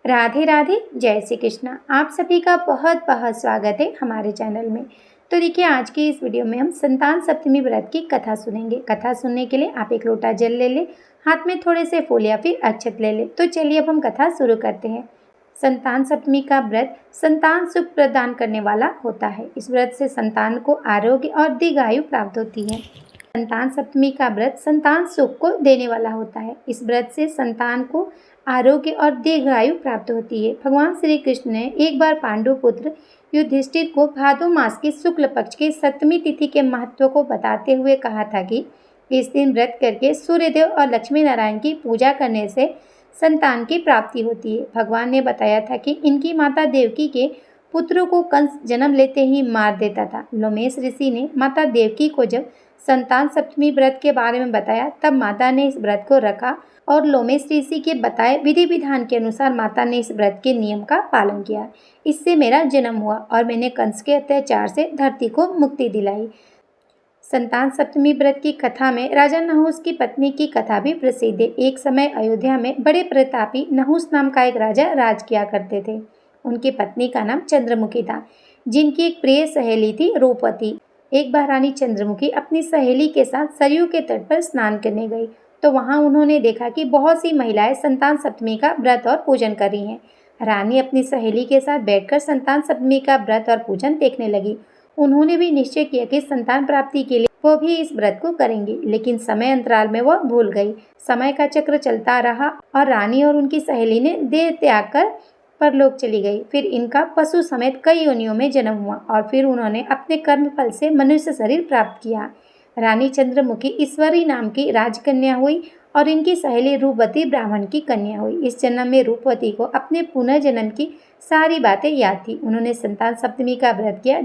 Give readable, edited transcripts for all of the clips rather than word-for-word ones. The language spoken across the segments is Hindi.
राधे राधे, जय श्री कृष्णा। आप सभी का बहुत बहुत स्वागत है हमारे चैनल में। तो देखिए, आज की इस वीडियो में हम संतान सप्तमी व्रत की कथा सुनेंगे। कथा सुनने के लिए आप एक लोटा जल ले लें, हाथ में थोड़े से फूल या फिर अक्षत ले लें। तो चलिए अब हम कथा शुरू करते हैं। संतान सप्तमी का व्रत संतान सुख प्रदान करने वाला होता है। इस व्रत से संतान को आरोग्य और दीर्घायु प्राप्त होती है। संतान सप्तमी का व्रत संतान सुख को देने वाला होता है। इस व्रत से संतान को आरोग्य और दीर्घायु प्राप्त होती है। भगवान श्री कृष्ण ने एक बार पांडु पुत्र युधिष्ठिर को भादो मास की शुक्ल पक्ष की सप्तमी तिथि के महत्व को बताते हुए कहा था कि इस दिन व्रत करके सूर्यदेव और लक्ष्मी नारायण की पूजा करने से संतान की प्राप्ति होती है। भगवान ने बताया था कि इनकी माता देवकी के पुत्रों को कंस जन्म लेते ही मार देता था। लोमेश ऋषि ने माता देवकी को जब संतान सप्तमी व्रत के बारे में बताया, तब माता ने इस व्रत को रखा और लोमेश ऋषि के बताए विधि विधान के अनुसार माता ने इस व्रत के नियम का पालन किया। इससे मेरा जन्म हुआ और मैंने कंस के अत्याचार से धरती को मुक्ति दिलाई। संतान सप्तमी व्रत की कथा में राजा नहुस की पत्नी की कथा भी प्रसिद्ध है। एक समय अयोध्या में बड़े प्रतापी नहुस नाम का एक राजा राज किया करते थे। उनकी पत्नी का नाम चंद्रमुखी था, जिनकी एक प्रिय सहेली थी रूपवती। एक बार रानी चंद्रमुखी अपनी सहेली के साथ सरयू के तट पर स्नान करने गई, तो वहां उन्होंने देखा कि बहुत सी महिलाएं संतान सप्तमी का व्रत और पूजन कर रही हैं। रानी अपनी सहेली के साथ बैठकर संतान सप्तमी का व्रत और पूजन देखने लगी। उन्होंने भी निश्चय किया कि संतान प्राप्ति के लिए वो भी इस व्रत को करेंगी, लेकिन समय अंतराल में वह भूल गई। समय का चक्र चलता रहा और रानी और उनकी सहेली ने देह त्याग कर परलोक चली गई। फिर इनका पशु समेत कई योनियों में जन्म हुआ और फिर उन्होंने अपने कर्म फल से मनुष्य शरीर प्राप्त किया। रानी चंद्रमुखी ईश्वरी नाम की राजकन्या हुई और इनकी सहेली रूपवती ब्राह्मण की कन्या हुई। इस जन्म में रूपवती को अपने पुनर्जन्म की सारी बातें याद थी। उन्होंने संतान सप्तमी का व्रत किया,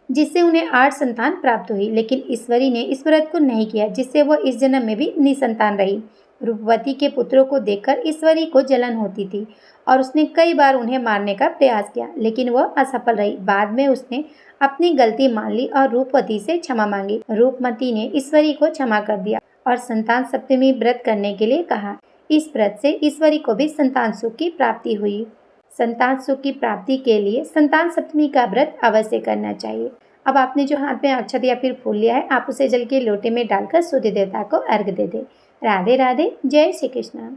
जिससे उन्हें 8 संतान प्राप्त हुई, लेकिन ईश्वरी ने इस व्रत को नहीं किया, जिससे वह इस जन्म में भी निसंतान रही। रूपवती के पुत्रों को देखकर ईश्वरी को जलन होती थी और उसने कई बार उन्हें मारने का प्रयास किया, लेकिन वह असफल रही। बाद में उसने अपनी गलती मान ली और रूपवती से क्षमा मांगी। रूपमती ने ईश्वरी को क्षमा कर दिया और संतान सप्तमी व्रत करने के लिए कहा। इस व्रत से ईश्वरी को भी संतान सुख की प्राप्ति हुई। संतान सुख की प्राप्ति के लिए संतान सप्तमी का व्रत अवश्य करना चाहिए। अब आपने जो हाथ में अक्षत या फिर फूल लिया है, आप उसे जल के लोटे में डालकर सूर्य देवता को अर्घ्य दे दें। राधे राधे, जय श्री कृष्ण।